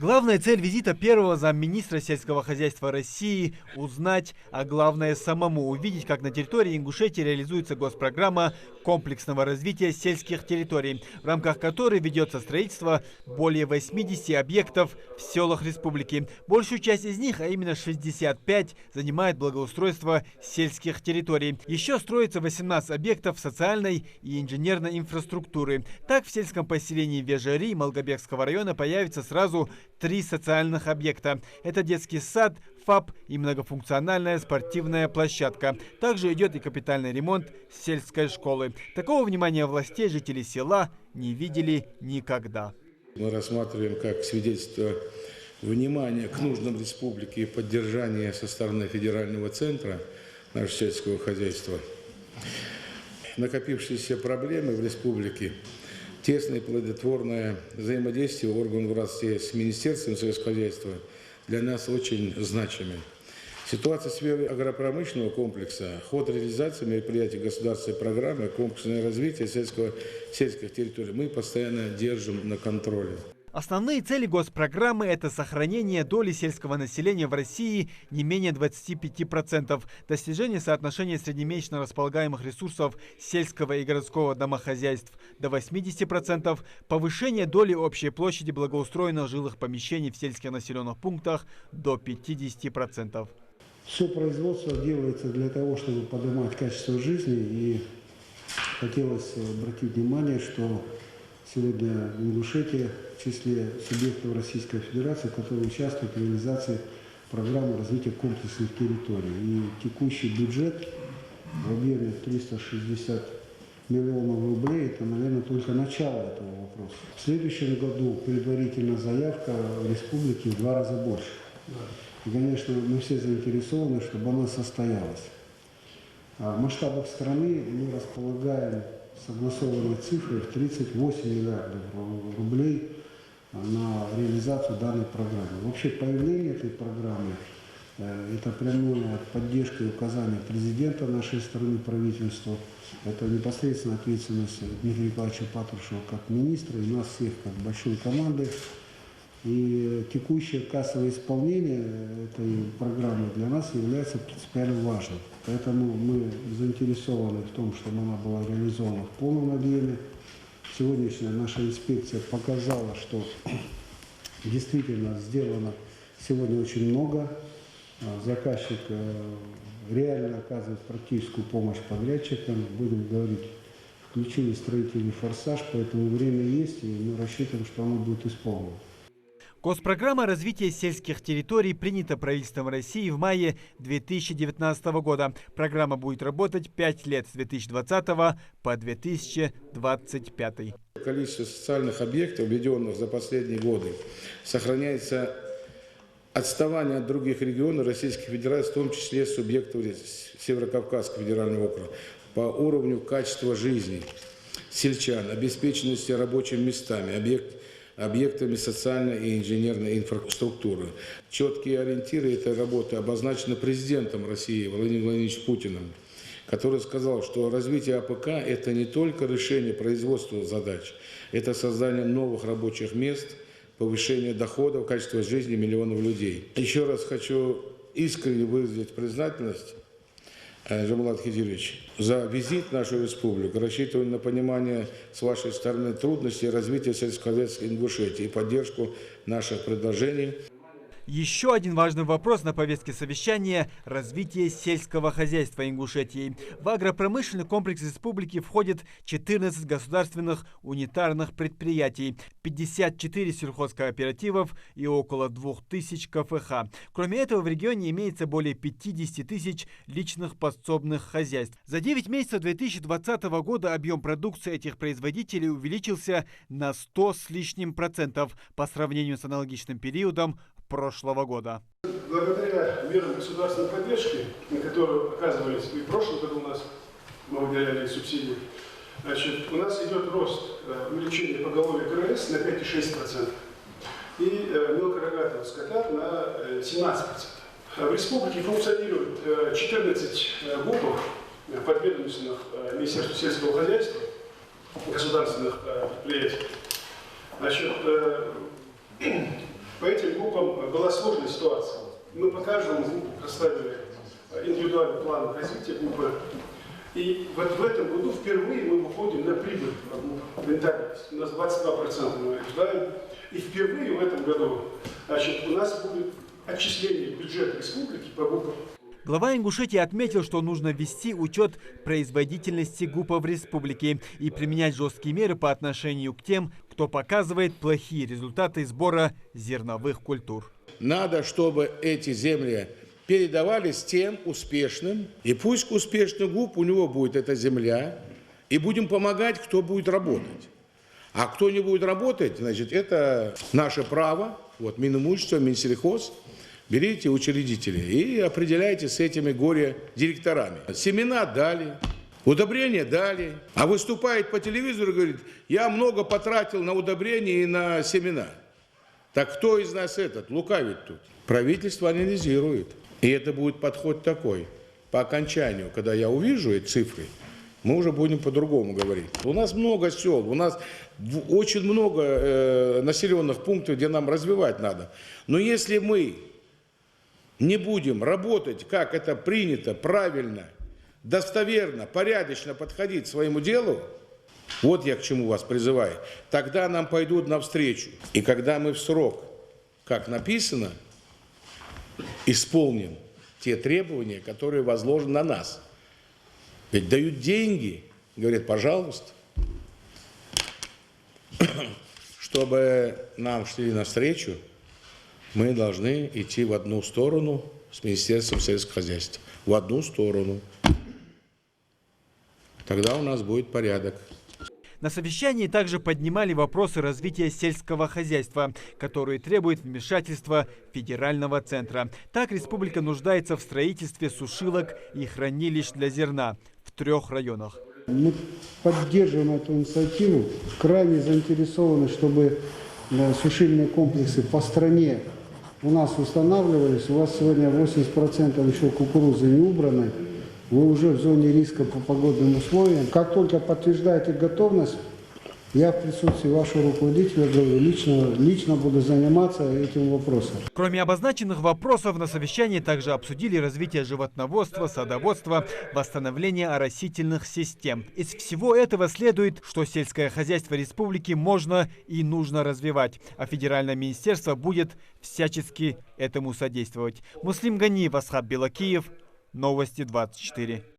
Главная цель визита первого замминистра сельского хозяйства России – узнать, а главное самому увидеть, как на территории Ингушетии реализуется госпрограмма комплексного развития сельских территорий, в рамках которой ведется строительство более 80 объектов в селах республики. Большую часть из них, а именно 65, занимает благоустройство сельских территорий. Еще строится 18 объектов социальной и инженерной инфраструктуры. Так, в сельском поселении Вежари Малгобекского района появится сразу 3 социальных объекта. Это детский сад, ФАП и многофункциональная спортивная площадка. Также идет и капитальный ремонт сельской школы. Такого внимания властей жители села не видели никогда. Мы рассматриваем как свидетельство внимания к нуждам республики и поддержания со стороны федерального центра нашего сельского хозяйства. Накопившиеся проблемы в республике, тесное и плодотворное взаимодействие органов власти с Министерством сельского хозяйства для нас очень значимы. Ситуация в сфере агропромышленного комплекса, ход реализации мероприятий государственной программы, комплексное развитие сельских территорий мы постоянно держим на контроле. Основные цели госпрограммы – это сохранение доли сельского населения в России не менее 25%, достижение соотношения среднемесячно располагаемых ресурсов сельского и городского домохозяйств до 80%, повышение доли общей площади благоустроенных жилых помещений в сельских населенных пунктах до 50%. Все производство делается для того, чтобы поднимать качество жизни, и хотелось обратить внимание, что сегодня Ингушетия в числе субъектов Российской Федерации, которые участвуют в реализации программы развития комплексных территорий. И текущий бюджет в объеме 360 миллионов рублей – это, наверное, только начало этого вопроса. В следующем году предварительная заявка в республике в 2 раза больше. И, конечно, мы все заинтересованы, чтобы она состоялась. А в масштабах страны мы располагаем согласованные цифры в 38 миллиардов рублей на реализацию данной программы. Вообще появление этой программы – это прямая поддержка и указание президента нашей страны, правительства. Это непосредственно ответственность Дмитрия Николаевича Патрушева как министра и нас всех как большой команды. И текущее кассовое исполнение этой программы для нас является принципиально важным. Поэтому мы заинтересованы в том, чтобы она была реализована в полном объеме. Сегодняшняя наша инспекция показала, что действительно сделано сегодня очень много. Заказчик реально оказывает практическую помощь подрядчикам. Будем говорить, включили строительный форсаж, поэтому время есть, и мы рассчитываем, что оно будет исполнено. Госпрограмма развития сельских территорий принята правительством России в мае 2019 года. Программа будет работать 5 лет с 2020 по 2025. Количество социальных объектов, введенных за последние годы, сохраняется отставание от других регионов Российской Федерации, в том числе субъектов Северо-Кавказского федерального округа, по уровню качества жизни сельчан, обеспеченности рабочими местами, объектами социальной и инженерной инфраструктуры. Четкие ориентиры этой работы обозначены президентом России Владимиром Владимировичем Путиным, который сказал, что развитие АПК – это не только решение производственных задач, это создание новых рабочих мест, повышение доходов, качества жизни миллионов людей. Еще раз хочу искренне выразить признательность, Жамбулат Хидирович, за визит в нашу республику. Рассчитываем на понимание с вашей стороны трудностей развития сельскохозяйственной Ингушетии и поддержку наших предложений. Еще один важный вопрос на повестке совещания – развитие сельского хозяйства Ингушетии. В агропромышленный комплекс республики входит 14 государственных унитарных предприятий, 54 сельхозкооперативов и около 2000 КФХ. Кроме этого, в регионе имеется более 50 тысяч личных подсобных хозяйств. За 9 месяцев 2020 года объем продукции этих производителей увеличился на 100 с лишним процентов по сравнению с аналогичным периодом прошлого года. Благодаря мерам государственной поддержки, на которые оказывались и в прошлом году у нас, мы выделяли субсидии, значит, у нас идет рост увеличения поголовья КРС на 5,6% и мелкорогатого скота на 17%. В республике функционирует 14 ГУПов, подведомственных Министерству сельского хозяйства, государственных предприятий. Значит, по этим группам была сложная ситуация. Мы по каждому группу проставили индивидуальный план развития группы. И вот в этом году впервые мы выходим на прибыль в рентабельность. У нас 22% мы ожидаем. И впервые в этом году, значит, у нас будет отчисление бюджета республики по группам. Глава Ингушетии отметил, что нужно вести учет производительности ГУПа в республике и применять жесткие меры по отношению к тем, кто показывает плохие результаты сбора зерновых культур. Надо, чтобы эти земли передавались тем успешным, и пусть успешный ГУП, у него будет эта земля, и будем помогать, кто будет работать. А кто не будет работать, значит, это наше право, вот Минимущество, Минсельхоз, берите учредители и определяйте с этими горе-директорами. Семена дали, удобрения дали, а выступает по телевизору и говорит, я много потратил на удобрения и на семена. Так кто из нас этот лукавит тут? Правительство анализирует. И это будет подход такой. По окончанию, когда я увижу эти цифры, мы уже будем по-другому говорить. У нас много сел, у нас очень много населенных пунктов, где нам развивать надо. Но если мы не будем работать, как это принято, правильно, достоверно, порядочно подходить к своему делу, вот я к чему вас призываю, тогда нам пойдут навстречу. И когда мы в срок, как написано, исполним те требования, которые возложены на нас. Ведь дают деньги, говорят, пожалуйста, чтобы нам шли навстречу, мы должны идти в одну сторону с Министерством сельского хозяйства. В одну сторону. Тогда у нас будет порядок. На совещании также поднимали вопросы развития сельского хозяйства, которые требуют вмешательства федерального центра. Так, республика нуждается в строительстве сушилок и хранилищ для зерна в 3 районах. Мы поддерживаем эту инициативу, крайне заинтересованы, чтобы сушильные комплексы по стране у нас устанавливались. У вас сегодня 80% еще кукурузы не убраны. Вы уже в зоне риска по погодным условиям. Как только подтверждаете готовность, я в присутствии вашего руководителя говорю, лично буду заниматься этим вопросом. Кроме обозначенных вопросов, на совещании также обсудили развитие животноводства, садоводства, восстановление оросительных систем. Из всего этого следует, что сельское хозяйство республики можно и нужно развивать, а федеральное министерство будет всячески этому содействовать. Муслим Ганиев, Асхаб Белакиев, Новости 24.